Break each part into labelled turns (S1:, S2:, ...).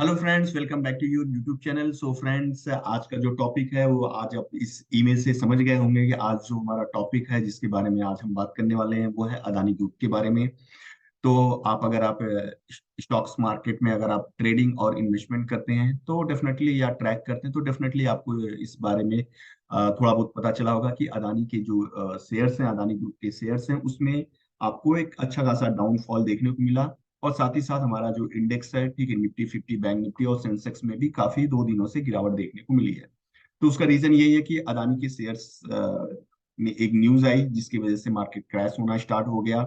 S1: Hello friends, welcome back to your YouTube channel. So friends, आज का जो topic है वो आज आप इस ईमेल से समझ गए होंगे कि आज जो हमारा टॉपिक है जिसके बारे में आज हम बात करने वाले हैं वो है अदानी ग्रुप के बारे में। तो आप स्टॉक्स मार्केट में अगर आप ट्रेडिंग और इन्वेस्टमेंट करते हैं तो डेफिनेटली या ट्रैक करते हैं तो डेफिनेटली आपको इस बारे में थोड़ा बहुत पता चला होगा कि अदानी के जो शेयर्स हैं, अदानी ग्रुप के शेयर्स हैं, उसमें आपको एक अच्छा खासा डाउनफॉल देखने को मिला। और साथ ही साथ हमारा जो इंडेक्स है, ठीक है, निफ्टी 50, बैंक निफ्टी और सेंसेक्स में भी काफी 2 दिनों से गिरावट देखने को मिली है। तो उसका रीजन यही है कि अदानी के शेयर्स में एक न्यूज आई जिसकी वजह से मार्केट क्रैश होना स्टार्ट हो गया।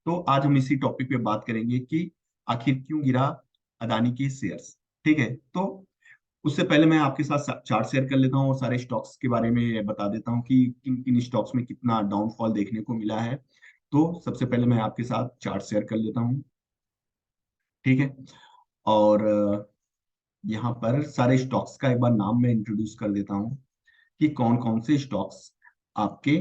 S1: तो आज हम इसी टॉपिक पे बात करेंगे कि आखिर क्यों गिरा अदानी के शेयर्स। ठीक है, तो उससे पहले मैं आपके साथ चार्ट शेयर कर लेता हूँ और सारे स्टॉक्स के बारे में बता देता हूँ कि किन किन स्टॉक्स में कितना डाउनफॉल देखने को मिला है। तो सबसे पहले मैं आपके साथ चार्ट शेयर कर लेता हूँ। ठीक है, और यहाँ पर सारे स्टॉक्स का एक बार नाम मैं इंट्रोड्यूस कर देता हूँ कि कौन कौन से स्टॉक्स आपके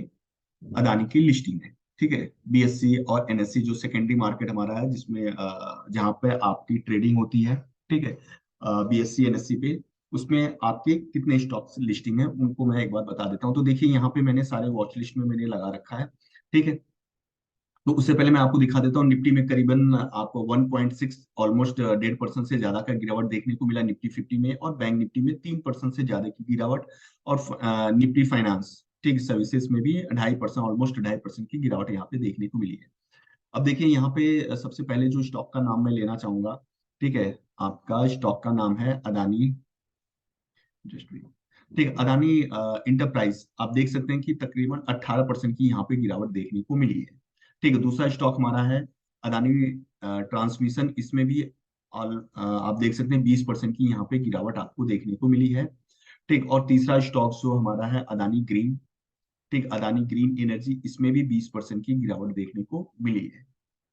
S1: अदानी की लिस्टिंग है। ठीक है, बीएससी और एनएससी जो सेकेंडरी मार्केट हमारा है, जिसमें जहाँ पे आपकी ट्रेडिंग होती है। ठीक है, बीएससी एनएससी पे उसमें आपके कितने स्टॉक्स लिस्टिंग है उनको मैं एक बार बता देता हूँ। तो देखिए, यहाँ पे मैंने सारे वॉच लिस्ट में मैंने लगा रखा है। ठीक है, तो उससे पहले मैं आपको दिखा देता हूँ निफ्टी में करीबन आपको 1.6 ऑलमोस्ट 1.5% से ज्यादा का गिरावट देखने को मिला निफ्टी 50 में, और बैंक निफ्टी में 3% से ज्यादा की गिरावट। और निफ्टी फाइनेंस ठीक सर्विसेज में भी 2.5%, ऑलमोस्ट 2.5% की गिरावट यहाँ पे देखने को मिली है। अब देखिए, यहाँ पे सबसे पहले जो स्टॉक का नाम मैं लेना चाहूंगा, ठीक है, आपका स्टॉक का नाम है अदानी। जस्ट ठीक है, अदानी इंटरप्राइज। आप देख सकते हैं कि तकरीबन 18% की यहाँ पे गिरावट देखने को मिली है। ठीक है, दूसरा स्टॉक हमारा है अदानी ट्रांसमिशन। इसमें भी आप देख सकते हैं 20% की यहाँ पे गिरावट आपको देखने को मिली है। ठीक, और तीसरा स्टॉक जो हमारा है अदानी ग्रीन। ठीक, अदानी ग्रीन एनर्जी, इसमें भी 20% की गिरावट देखने को मिली है।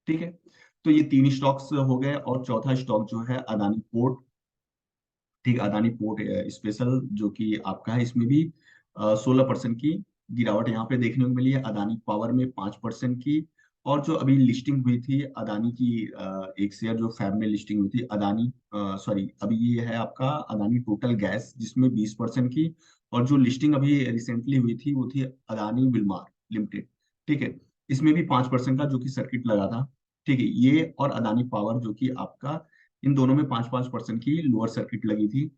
S1: ठीक है, तो ये तीन स्टॉक्स हो गए। और चौथा स्टॉक जो है अदानी पोर्ट। ठीक, अदानी पोर्ट स्पेशल जो कि आपका है, इसमें भी 16% की गिरावट यहाँ पे देखने को मिली है। अदानी पावर में 5% की। और जो अभी लिस्टिंग हुई थी अदानी की, एक शेयर जो फैब में लिस्टिंग हुई थी अदानी, सॉरी, अभी ये है आपका अदानी टोटल गैस, जिसमें 20% की। और जो लिस्टिंग अभी रिसेंटली हुई थी वो थी अदानी विलमार लिमिटेड। ठीक है, इसमें भी 5% का जो कि सर्किट लगा था। ठीक है, ये और अदानी पावर जो कि आपका, इन दोनों में 5-5% की लोअर सर्किट लगी थी।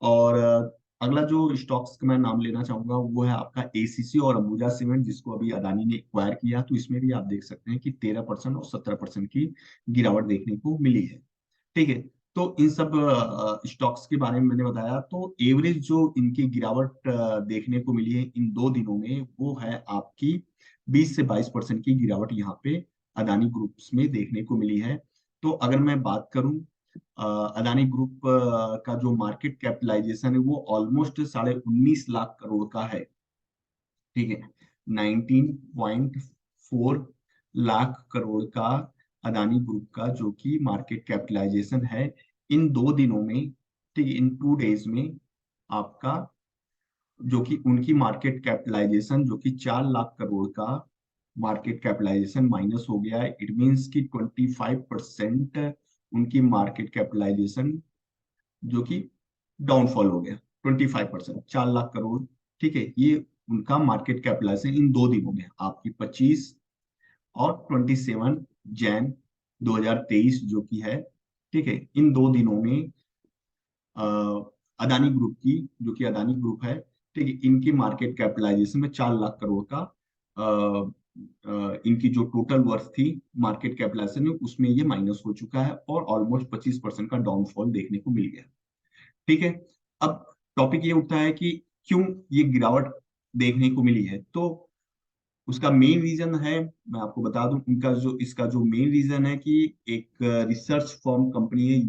S1: और अगला जो स्टॉक्स का मैं नाम लेना चाहूंगा वो है आपका एसीसी और अंबुजा सीमेंट, जिसको अभी अदानी ने एक्वायर किया। तो इसमें भी आप देख सकते हैं कि 13% और 17% की गिरावट देखने को मिली है। ठीक है, तो इन सब स्टॉक्स के बारे में मैंने बताया। तो एवरेज जो इनकी गिरावट देखने को मिली है इन 2 दिनों में, वो है आपकी 20 से 22% की गिरावट यहाँ पे अदानी ग्रुप्स में देखने को मिली है। तो अगर मैं बात करूं, अदानी ग्रुप का जो मार्केट कैपिटलाइजेशन है वो ऑलमोस्ट 19.5 लाख करोड़ का है। ठीक है, 19.4 लाख करोड़ का अदानी ग्रुप का जो कि मार्केट कैपिटलाइजेशन है इन 2 दिनों में। ठीक है, इन 2 डेज में आपका जो कि उनकी मार्केट कैपिटलाइजेशन जो कि 4 लाख करोड़ का मार्केट कैपिटलाइजेशन माइनस हो गया है। इट मीन्स कि 25% उनकी मार्केट कैपिटलाइजेशन जो कि डाउनफॉल हो गया। 25%, 4 लाख करोड़। ठीक है, ये उनका मार्केट कैपिटलाइजेशन इन 2 दिनों में आपकी 25 और 27 जैन 2023 जो कि है। ठीक है, इन 2 दिनों में अ, अदानी ग्रुप की, जो कि अदानी ग्रुप है, ठीक है, इनकी मार्केट कैपिटलाइजेशन में 4 लाख करोड़ का इनकी जो टोटल वर्थ थी मार्केट कैपिटलाइजेशन में, उसमें ये माइनस हो चुका है और ऑलमोस्ट 25% का डाउनफॉल देखने को मिल गया। ठीक है, अब टॉपिक ये उठता है कि क्यों ये गिरावट देखने को मिली है। तो उसका मेन रीजन है, मैं आपको बता दूं, उनका जो इसका जो मेन रीजन है कि एक रिसर्च फर्म कंपनी है,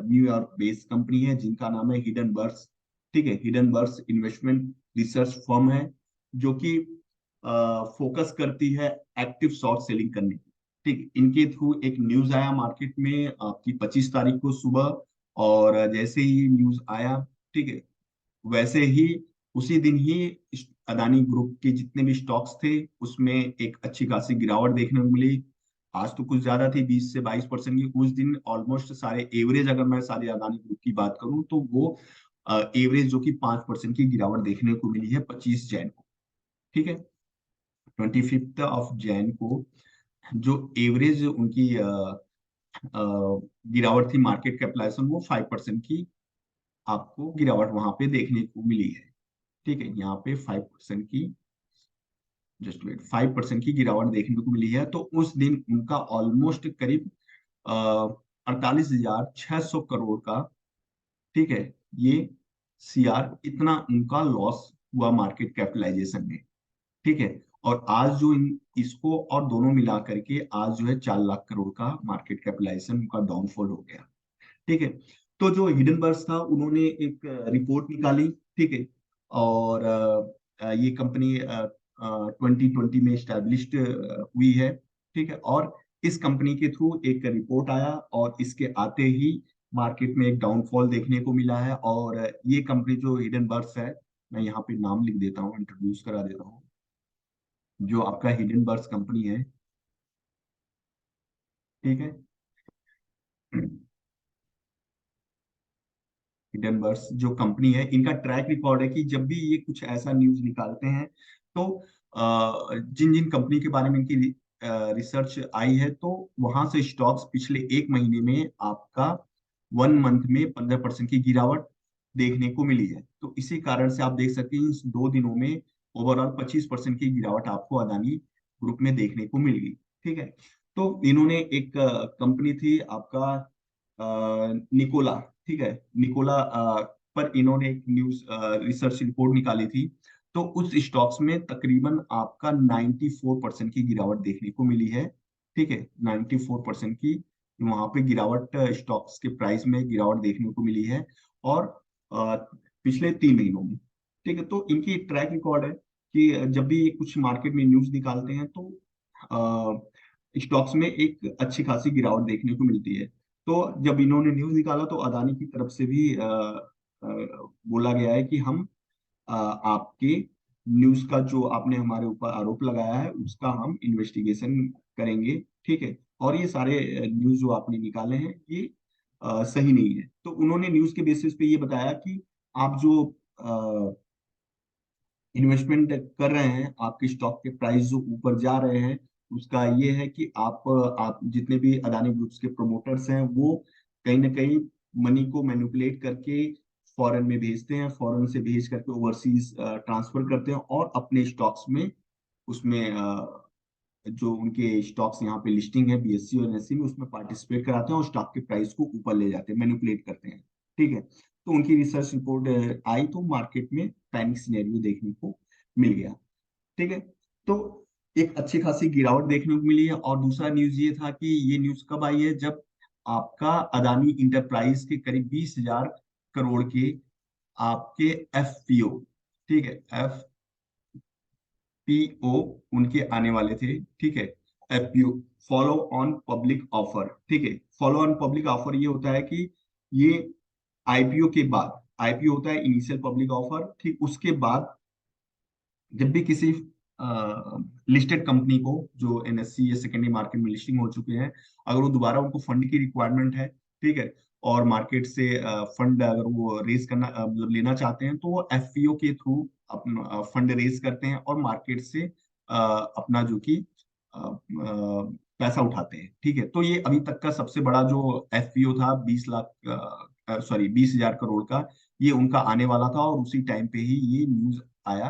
S1: न्यूयॉर्क बेस्ड कंपनी है जिनका नाम है हिडनबर्ग्स। ठीक है, हिडनबर्ग्स इन्वेस्टमेंट रिसर्च फर्म है जो कि फोकस करती है एक्टिव शॉर्ट सेलिंग करने की। ठीक, इनके थ्रू एक न्यूज आया मार्केट में आपकी 25 तारीख को सुबह। और जैसे ही न्यूज आया, ठीक है, वैसे ही उसी दिन ही अदानी ग्रुप के जितने भी स्टॉक्स थे उसमें एक अच्छी खासी गिरावट देखने को मिली। आज तो कुछ ज्यादा थी, 20 से 22% की। उस दिन ऑलमोस्ट सारे एवरेज, अगर मैं सारे अदानी ग्रुप की बात करूं तो वो एवरेज जो कि 5% की गिरावट देखने को मिली है 25 जैन को। ठीक है, 25 ऑफ जैन को जो एवरेज उनकी गिरावट थी मार्केट कैपिटलाइजेशन, वो 5% की आपको गिरावट वहां पे देखने को मिली है। ठीक है, यहाँ पे 5% की, जस्ट वेट, 5% की गिरावट देखने को मिली है। तो उस दिन उनका ऑलमोस्ट करीब 48,600 करोड़ का, ठीक है, ये सीआर, इतना उनका लॉस हुआ मार्केट कैपिटलाइजेशन में। ठीक है, और आज जो इसको और दोनों मिला करके आज जो है 4 लाख करोड़ का मार्केट कैपिटलाइजेशन उनका डाउनफॉल हो गया। ठीक है, तो जो हिडनबर्ग था उन्होंने एक रिपोर्ट निकाली। ठीक है, और ये कंपनी 2020 में स्टैब्लिश्ड हुई है। ठीक है, और इस कंपनी के थ्रू एक रिपोर्ट आया और इसके आते ही मार्केट में एक डाउनफॉल देखने को मिला है। और ये कंपनी जो हिडनबर्ग है, मैं यहाँ पे नाम लिख देता हूँ, इंट्रोड्यूस करा देता हूँ। जो आपका हिडनबर्ग कंपनी है, ठीक है, हिडनबर्ग जो कंपनी है, इनका ट्रैक रिकॉर्ड है कि जब भी ये कुछ ऐसा न्यूज निकालते हैं तो जिन जिन कंपनी के बारे में इनकी रिसर्च आई है, तो वहां से स्टॉक्स पिछले एक महीने में आपका 1 मंथ में 15% की गिरावट देखने को मिली है। तो इसी कारण से आप देख सकते हैं इस 2 दिनों में ओवरऑल 25% की गिरावट आपको अदानी ग्रुप में देखने को मिल गई। ठीक है, तो इन्होंने एक कंपनी थी आपका निकोला। ठीक है, निकोला पर इन्होंने एक न्यूज रिसर्च रिपोर्ट निकाली थी। तो उस स्टॉक्स में तकरीबन आपका 94% की गिरावट देखने को मिली है। ठीक है, 94% की वहां पे गिरावट, स्टॉक्स के प्राइस में गिरावट देखने को मिली है। और अ, पिछले 3 महीनों में। ठीक है, तो इनकी ट्रैक रिकॉर्ड है कि जब भी ये कुछ मार्केट में न्यूज निकालते हैं तो स्टॉक्स में एक अच्छी खासी गिरावट देखने को मिलती है। तो जब इन्होंने न्यूज निकाला तो अदानी की तरफ से भी बोला गया है कि हम आपके न्यूज का जो आपने हमारे ऊपर आरोप लगाया है उसका हम इन्वेस्टिगेशन करेंगे। ठीक है, और ये सारे न्यूज जो आपने निकाले हैं ये सही नहीं है। तो उन्होंने न्यूज के बेसिस पे ये बताया कि आप जो इन्वेस्टमेंट कर रहे हैं, आपके स्टॉक के प्राइस जो ऊपर जा रहे हैं, उसका ये है कि आप जितने भी अदानी ग्रुप्स के प्रोमोटर्स हैं वो कहीं ना कहीं मनी को मैनिपुलेट करके फॉरेन में भेजते हैं, फॉरेन से भेज करके ओवरसीज ट्रांसफर करते हैं और अपने स्टॉक्स में उसमें जो उनके स्टॉक्स यहाँ पे लिस्टिंग है बीएससी और एनएससी में, उसमें पार्टिसिपेट कराते हैं और स्टॉक के प्राइस को ऊपर ले जाते हैं, मैनिपुलेट करते हैं। ठीक है, तो उनकी रिसर्च रिपोर्ट आई तो मार्केट में पैनिक सिनेरियो देखने को मिल गया। ठीक है, तो एक अच्छी खासी गिरावट देखने को मिली है। और दूसरा न्यूज ये था कि ये न्यूज कब आई है, जब आपका अदानी इंटरप्राइज के करीब 20,000 करोड़ के आपके एफपीओ, ठीक है, एफपीओ उनके आने वाले थे। ठीक है, FPO, follow on public offer. ठीक है, फॉलो ऑन पब्लिक ऑफर ये होता है कि ये आईपीओ के बाद, आईपीओ होता है इनिशियल पब्लिक ऑफर, ठीक, उसके बाद जब भी किसी लिस्टेड कंपनी को जो एनएससी या सेकेंडरी मार्केट में लिस्टिंग हो चुके हैं, अगर वो दोबारा उनको फंड की रिक्वायरमेंट है, ठीक है, और मार्केट से फंड अगर वो रेज करना मतलब लेना चाहते हैं, तो वो एफपीओ के थ्रू अपना फंड रेज करते हैं और मार्केट से अपना जो कि पैसा उठाते हैं। ठीक है, तो ये अभी तक का सबसे बड़ा जो एफपीओ था, 20 लाख, सॉरी 20,000 करोड़ का, ये उनका आने वाला था और उसी टाइम पे ही ये न्यूज आया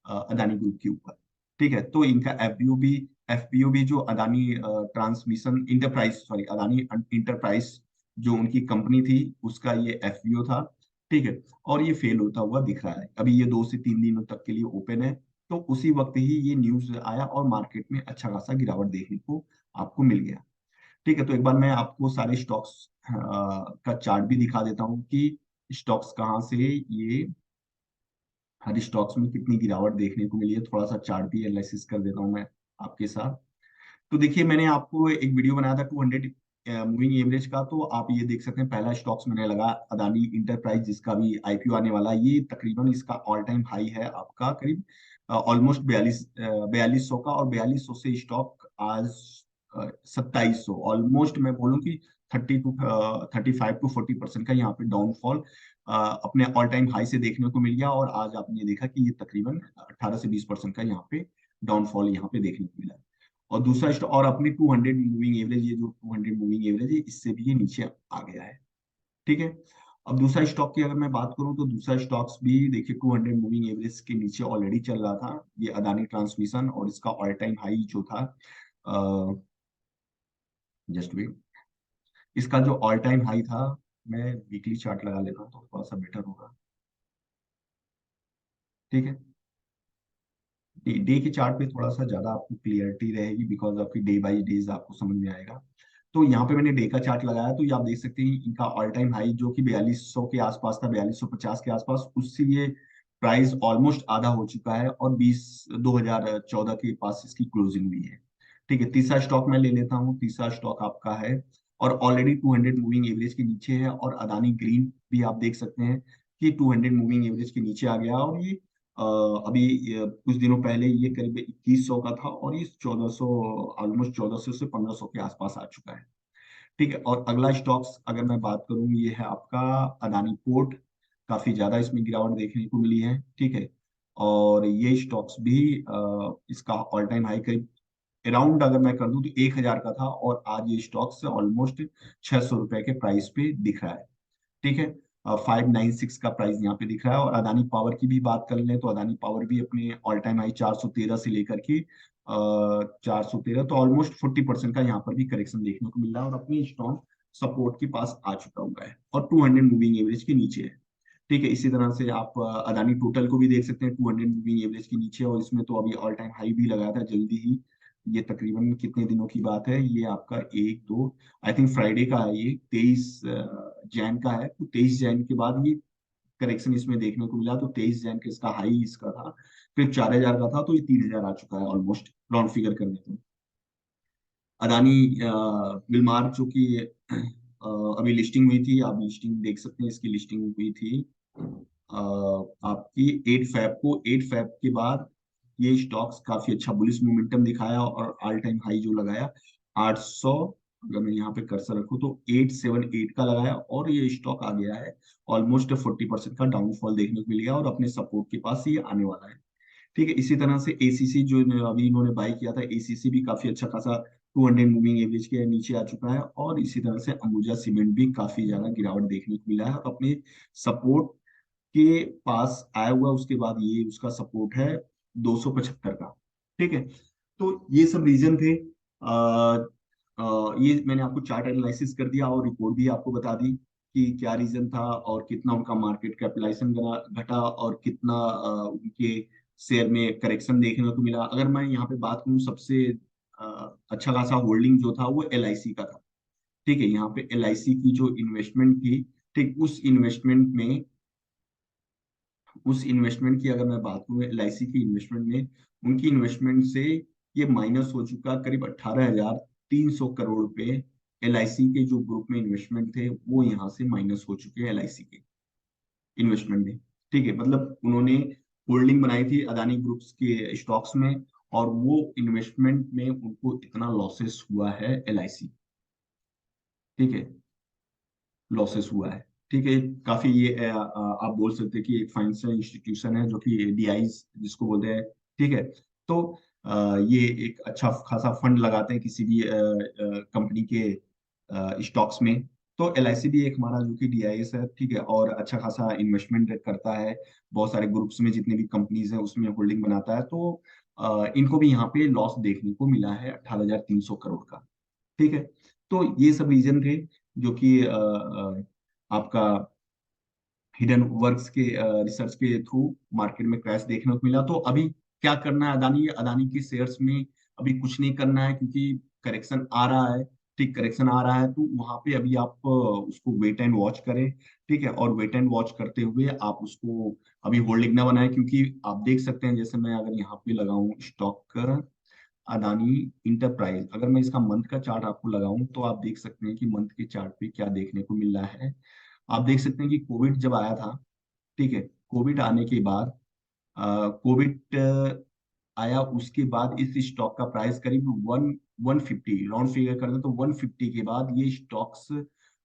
S1: अदानी ग्रुप के ऊपर। ठीक है, तो इनका एफपीओ भी जो Adani transmission enterprise, sorry Adani enterprise जो उनकी कंपनी थी, उसका ये एफपीओ था। ठीक है, और ये फेल होता हुआ दिख रहा है। अभी ये 2 से 3 दिनों तक के लिए ओपन है। तो उसी वक्त ही ये न्यूज आया और मार्केट में अच्छा खासा गिरावट देखने को आपको मिल गया। ठीक है, तो एक बार मैं आपको सारे स्टॉक्स का चार्ट भी दिखा देता हूँ कि स्टॉक्स कहाँ से ये, हर स्टॉक्स में कितनी गिरावट देखने को मिली है। थोड़ा सा चार्ट भी एनालिसिस कर देता हूँ मैं आपके साथ। तो देखिए, मैंने आपको एक वीडियो बनाया था 200 मूविंग एवरेज का, तो आप ये देख सकते हैं पहला स्टॉक्स मैंने लगा अदानी इंटरप्राइज, जिसका भी आईपीओ आने वाला है। ये तकरीबन इसका ऑल टाइम हाई है आपका करीब ऑलमोस्ट 4200 का, और 4200 से स्टॉक आज 2700, ऑलमोस्ट मैं बोलूँ कि 35 to 40% का यहाँ पे डाउनफॉल अपने ऑल टाइम हाई से देखने को मिल गया। और आज आपने देखा कि ये तकरीबन 18 से 20% का यहाँ पे डाउनफॉल यहाँ पे देखने को मिला है। और दूसरा और अपनी 200 मूविंग एवरेज, ये जो 200 मूविंग एवरेज है, इससे भी ये नीचे आ गया है। ठीक है। अब दूसरा स्टॉक की अगर मैं बात करूं तो दूसरा स्टॉक्स भी देखिए 200 मूविंग एवरेज के नीचे ऑलरेडी चल रहा था, ये अदानी ट्रांसमिशन। और इसका ऑल टाइम हाई जो था, जस्ट वेट, इसका जो ऑल टाइम हाई था, मैं वीकली चार्ट लगा लेता हूँ तो थोड़ा सा बेटर होगा। ठीक है। डे के चार्ट पे थोड़ा सा ज्यादा आपको क्लियरिटी रहेगी, बिकॉज आपकी डे बाई डेज आपको समझ में आएगा। तो यहाँ पे मैंने डे का चार्ट लगाया, तो ये आप देख सकते हैं इनका ऑल टाइम हाई जो कि 4200 के आसपास था, 4250 के आसपास, उससे ये प्राइस ऑलमोस्ट आधा हो चुका है और 2014 के पास इसकी क्लोजिंग हुई है। ठीक है। तीसरा स्टॉक मैं ले लेता हूँ। तीसरा स्टॉक आपका है और ऑलरेडी 200 मूविंग एवरेज के नीचे है, और अदानी ग्रीन भी आप देख सकते हैं कि 200 मूविंग एवरेज के नीचे आ गया। और ये अभी कुछ दिनों पहले ये करीब 2100 का था, और ये 1400, ऑलमोस्ट 1400 से 1500 के आसपास आ चुका है। ठीक है। और अगला स्टॉक्स अगर मैं बात करूं, ये है आपका अदानी पोर्ट। काफी ज्यादा इसमें गिरावट देखने को मिली है। ठीक है। और ये स्टॉक्स भी इसका ऑल टाइम हाई करीब अराउंड अगर मैं कर दूं तो 1000 का था, और आज ये स्टॉक्स ऑलमोस्ट 600 रुपए के प्राइस पे दिख रहा है। ठीक है। 596 का प्राइस यहाँ पे दिख रहा है। और अदानी पावर की भी बात कर लें तो अदानी पावर भी अपने ऑल टाइम हाई 413 से लेकर के 413, तो ऑलमोस्ट 40% का यहाँ पर भी करेक्शन देखने को मिल रहा है, और अपनी स्ट्रॉन्ग सपोर्ट के पास आ चुका हुआ है, और 200 मूविंग एवरेज के नीचे है। ठीक है। इसी तरह से आप अदानी टोटल को भी देख सकते हैं, 200 मूविंग एवरेज के नीचे, और इसमें तो अभी ऑल टाइम हाई भी लगाया था जल्दी ही। ये तकरीबन कितने दिनों की बात है, ये आपका एक दो, आई थिंक फ्राइडे का है, ये 23 जैन का है। तो 23 जैन के बाद ये करेक्शन इसमें देखने को मिला। तो 23 जैन के इसका हाई इसका था, फिर 4000 का था, तो ये 3000 आ चुका है ऑलमोस्ट, राउंड फिगर करने पे। अदानी मिलमार्क जो कि अभी लिस्टिंग हुई थी, आप लिस्टिंग देख सकते हैं, इसकी लिस्टिंग हुई थी आपकी 8 फैब को। 8 फैब के बाद ये स्टॉक्स काफी अच्छा बुलिश मोमेंटम दिखाया, और ऑल टाइम हाई जो लगाया 800, अगर मैं यहाँ पे कर्सर रखूँ तो 878 का लगाया, और ये स्टॉक आ गया है ऑलमोस्ट 40% का डाउनफॉल देखने को मिल गया, और अपने सपोर्ट के पास ये आने वाला है। ठीक है। इसी तरह से एसीसी जो अभी इन्होंने बाई किया था, एसीसी भी काफी अच्छा खासा 200 मूविंग एवरेज के नीचे आ चुका है। और इसी तरह से अंबुजा सीमेंट भी काफी ज्यादा गिरावट देखने को मिला है, और अपने सपोर्ट के पास आया हुआ, उसके बाद ये उसका सपोर्ट है 275 का। ठीक है। तो ये सब रीजन थे। ये मैंने आपको चार्ट एनालिसिस कर दिया, और रिपोर्ट भी आपको बता दी कि क्या रीजन था, और कितना उनका मार्केट कैपिटलाइजेशन घटा, और कितना उनके शेयर में करेक्शन देखने को मिला। अगर मैं यहाँ पे बात करूँ, सबसे अच्छा खासा होल्डिंग जो था वो एलआईसी का था। ठीक है। यहाँ पे एलआईसी की जो इन्वेस्टमेंट थी, ठीक, उस इन्वेस्टमेंट की अगर मैं बात करूँ, एलआईसी की इन्वेस्टमेंट में, उनकी इन्वेस्टमेंट से ये माइनस हो चुका करीब 18,300 करोड़ रुपए। एलआईसी के जो ग्रुप में इन्वेस्टमेंट थे वो यहाँ से माइनस हो चुके हैं एलआईसी के इन्वेस्टमेंट में। ठीक है। मतलब उन्होंने होल्डिंग बनाई थी अदानी ग्रुप्स के स्टॉक्स में, और वो इन्वेस्टमेंट में उनको इतना लॉसेस हुआ है एलआईसी। ठीक है। लॉसेस हुआ है। ठीक है। काफी ये आप बोल सकते हैं कि एक फाइनेंशियल इंस्टीट्यूशन है जो कि डीआईज जिसको बोलते हैं। ठीक है। तो ये एक अच्छा खासा फंड लगाते हैं किसी भी कंपनी के स्टॉक्स में। तो एलआईसी भी एक हमारा जो कि डीआईएस है। ठीक है। और अच्छा खासा इन्वेस्टमेंट करता है, बहुत सारे ग्रुप्स में जितने भी कंपनीज हैं उसमें होल्डिंग बनाता है। तो इनको भी यहाँ पे लॉस देखने को मिला है 18,300 करोड़ का। ठीक है। तो ये सब रीजन थे जो कि आपका हिडन वर्क्स के रिसर्च के थ्रू मार्केट में क्रैश देखने को मिला। तो अभी क्या करना है, अदानी अदानी के शेयर्स में अभी कुछ नहीं करना है, क्योंकि करेक्शन आ रहा है। ठीक, करेक्शन आ रहा है, तो वहां पे अभी आप उसको वेट एंड वॉच करें। ठीक है। और वेट एंड वॉच करते हुए आप उसको अभी होल्डिंग ना बनाए, क्योंकि आप देख सकते हैं, जैसे मैं अगर यहाँ पे लगाऊं स्टॉक अदानी इंटरप्राइज, अगर मैं इसका मंथ का चार्ट आपको लगाऊं तो आप देख सकते हैं कि मंथ के चार्ट पे क्या देखने को मिल रहा है। आप देख सकते हैं कि कोविड जब आया था, ठीक है, कोविड आने के बाद कोविड आया उसके बाद इस स्टॉक का प्राइस करीब 150 राउंड फिगर कर दें तो 150 के बाद ये स्टॉक्स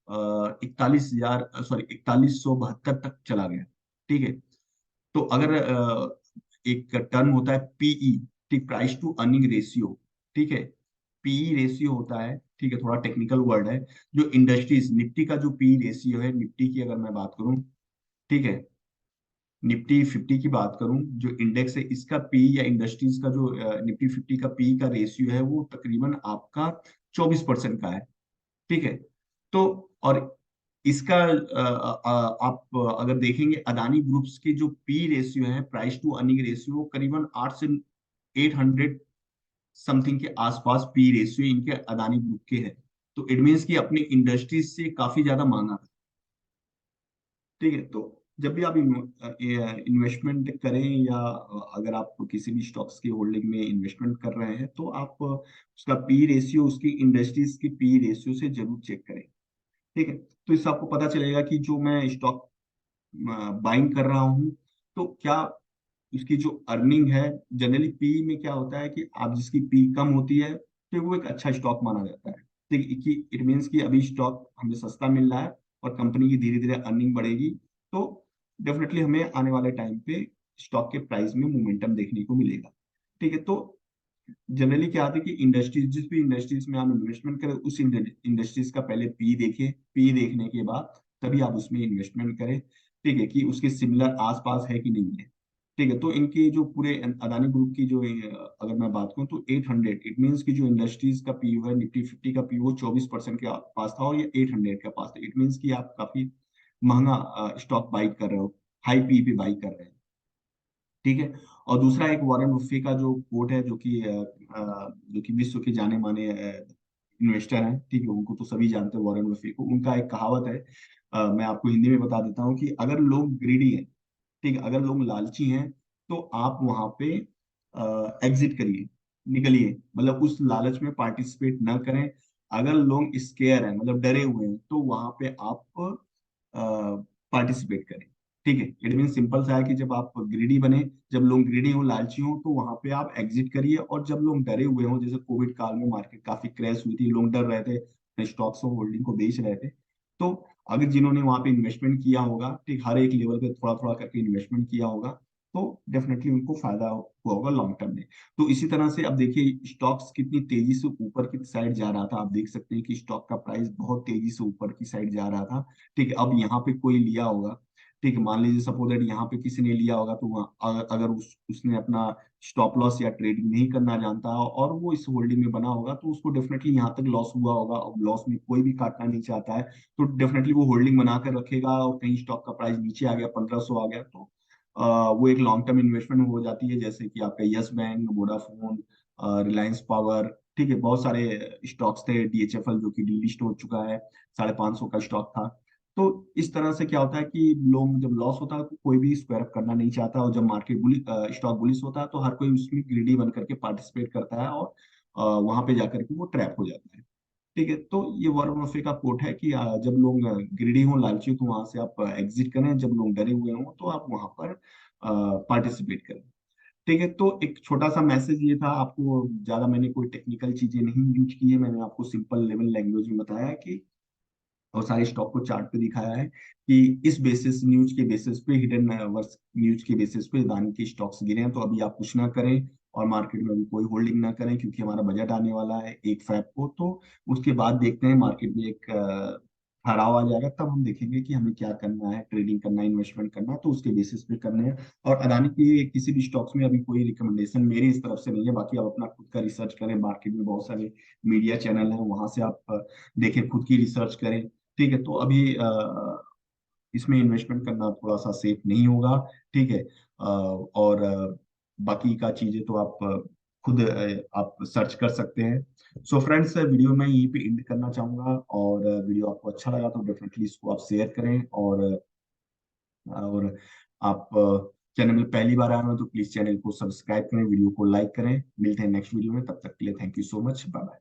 S1: 41,000 सॉरी 4172 तक चला गया। ठीक है। तो अगर एक टर्म होता है पीई, ठीक, प्राइस टू अर्निंग रेशियो, ठीक है, पीई रेशियो होता है, ठीक है, थोड़ा टेक्निकल वर्ड है। जो इंडस्ट्रीज निफ्टी का जो पीई रेशियो है, निफ्टी की अगर मैं बात करूं, ठीक है, निफ्टी 50 की बात करूं, जो इंडेक्स है इसका पी या इंडस्ट्रीज का जो निफ्टी 50 का पी का रेशियो है वो तकरीबन आपका 24% का है। ठीक है। तो और इसका आप अगर देखेंगे अदानी ग्रुप्स की जो पी रेशियो है, प्राइस टू अर्निंग रेशियो, वो करीबन 8 से 800 समथिंग के आसपास पी रेशियो इनके अदानी ग्रुप के है। तो इट मीन्स कि अपनी इंडस्ट्रीज से काफी ज्यादा महंगा। ठीक है। तो जब भी आप इन्वेस्टमेंट करें या अगर आप किसी भी स्टॉक्स की होल्डिंग में इन्वेस्टमेंट कर रहे हैं तो आप उसका पी रेशियो उसकी इंडस्ट्रीज की पी रेशियो से जरूर चेक करें। ठीक है। तो इससे आपको पता चलेगा कि जो मैं स्टॉक बाइंग कर रहा हूँ तो क्या उसकी जो अर्निंग है, जनरली पी में क्या होता है कि आप जिसकी पी कम होती है तो वो एक अच्छा स्टॉक माना जाता है। ठीक है, कि इट मीन्स कि अभी स्टॉक हमें सस्ता मिल रहा है और कंपनी की धीरे धीरे अर्निंग बढ़ेगी, तो डेफिनेटली हमें आने वाले टाइम पे स्टॉक के प्राइस में मोमेंटम देखने को मिलेगा। ठीक है। तो जनरली क्या आती है कि इंडस्ट्रीज, जिस भी इंडस्ट्रीज में आप इन्वेस्टमेंट करें उस इंडस्ट्रीज का पहले पी देखें, पी देखने के बाद तभी आप उसमें इन्वेस्टमेंट करें। ठीक है, कि उसके सिमिलर आसपास है कि नहीं है। ठीक है। तो इनके जो पूरे अदानी ग्रुप की जो अगर मैं बात करूं तो 800, इट मीन्स की जो इंडस्ट्रीज का पी है निफ्टी 50 का पी वो 24% के पास था और ये 800 के पास था। इट मीन्स कि आप काफी महंगा स्टॉक बाई कर रहे हो, हाई पी पे बाई कर रहे हैं। ठीक है। और दूसरा एक वॉरेन बफे का जो कोट है, जो कि विश्व के जाने माने इन्वेस्टर हैं, ठीक है, उनको तो सभी जानते हैं वॉरेन बफे को। उनका एक कहावत है, मैं आपको हिंदी में बता देता हूँ, कि अगर लोग ग्रीडी हैं, ठीक है, अगर लोग लालची हैं तो आप वहां पे एग्जिट करिए, निकलिए, मतलब उस लालच में पार्टिसिपेट ना करें। अगर लोग स्केयर हैं, मतलब डरे हुए हैं, तो वहां पे आप पार्टिसिपेट करें। ठीक है। इट मीन सिंपल सा है कि जब आप ग्रीडी बने, जब लोग ग्रीडी हो, लालची हो, तो वहां पे आप एग्जिट करिए। और जब लोग डरे हुए हो, जैसे कोविड काल में मार्केट काफी क्रैश हुई थी, लोग डर रहे थे, स्टॉक्स और होल्डिंग को बेच रहे थे, तो अगर जिन्होंने वहां पे इन्वेस्टमेंट किया होगा, ठीक, हर एक लेवल पे थोड़ा थोड़ा करके इन्वेस्टमेंट किया होगा, तो डेफिनेटली उनको फायदा हुआ होगा लॉन्ग टर्म में। तो इसी तरह से अब देखिए स्टॉक्स कितनी तेजी से ऊपर की साइड जा रहा था, आप देख सकते हैं कि स्टॉक का प्राइस बहुत तेजी से ऊपर की साइड जा रहा था। ठीक है। अब यहाँ पे कोई लिया होगा, ठीक है, मान लीजिए सपोज दैट यहाँ पे किसी ने लिया होगा, तो अगर उसने अपना स्टॉप लॉस या ट्रेडिंग नहीं करना जानता और वो इस होल्डिंग में बना होगा, तो उसको डेफिनेटली यहाँ तक लॉस हुआ होगा। अब लॉस में कोई भी काटना नहीं चाहता है, तो डेफिनेटली वो होल्डिंग बना कर रखेगा, और कहीं स्टॉक का प्राइस नीचे आ गया, 1500 आ गया, तो वो एक लॉन्ग टर्म इन्वेस्टमेंट हो जाती है। जैसे कि आपका yes bank, Vodafone, Reliance power, ठीक है, बहुत सारे स्टॉक्स थे, डीएचएफएल जो कि डीलिस्ट हो चुका है, 550 का स्टॉक था। तो इस तरह से क्या होता है कि लोग जब लॉस होता है तो कोई भी स्क्वायर अप करना नहीं चाहता, और जब मार्केट स्टॉक बुलिश होता है तो हर कोई उसमें ग्रीडी बन करके पार्टिसिपेट करता है, और वहां पे जाकर के वो ट्रैप हो जाता है। ठीक है। तो ये वॉरेन बफे का कोट है कि जब लोग ग्रीडी हो, लालची हो, तो वहां से आप एग्जिट करें, जब लोग डरे हुए हों तो आप वहां पर पार्टिसिपेट करें। ठीक है। तो एक छोटा सा मैसेज ये था आपको, ज्यादा मैंने कोई टेक्निकल चीजें नहीं यूज की है, मैंने आपको सिंपल लेवल लैंग्वेज में बताया कि और सारे स्टॉक को चार्ट पे दिखाया है कि इस बेसिस, न्यूज के बेसिस पे, हिडन वर्स न्यूज के बेसिस पे अदानी के स्टॉक्स गिरे हैं। तो अभी आप कुछ ना करें और मार्केट में अभी कोई होल्डिंग ना करें, क्योंकि हमारा बजट आने वाला है 1 फैब को। तो उसके बाद देखते हैं मार्केट में एक ठहराव आ जाएगा, तब हम देखेंगे कि हमें क्या करना है, ट्रेडिंग करना है, इन्वेस्टमेंट करना है, तो उसके बेसिस पे करना है। और अदानी के किसी भी स्टॉक्स में अभी कोई रिकमेंडेशन मेरी इस तरफ से नहीं है, बाकी आप अपना खुद का रिसर्च करें, मार्केट में बहुत सारे मीडिया चैनल हैं, वहां से आप देखें, खुद की रिसर्च करें। ठीक है। तो अभी इसमें इन्वेस्टमेंट करना थोड़ा सा सेफ नहीं होगा। ठीक है। और बाकी का चीजें तो आप खुद आप सर्च कर सकते हैं। सो फ्रेंड्स, वीडियो मैं यहीं पे एंड करना चाहूंगा, और वीडियो आपको अच्छा लगा तो डेफिनेटली इसको आप शेयर करें, और आप चैनल में पहली बार आए हो तो प्लीज चैनल को सब्सक्राइब करें, वीडियो को लाइक करें। मिलते हैं नेक्स्ट वीडियो में, तब तक के लिए thank you so much, bye bye.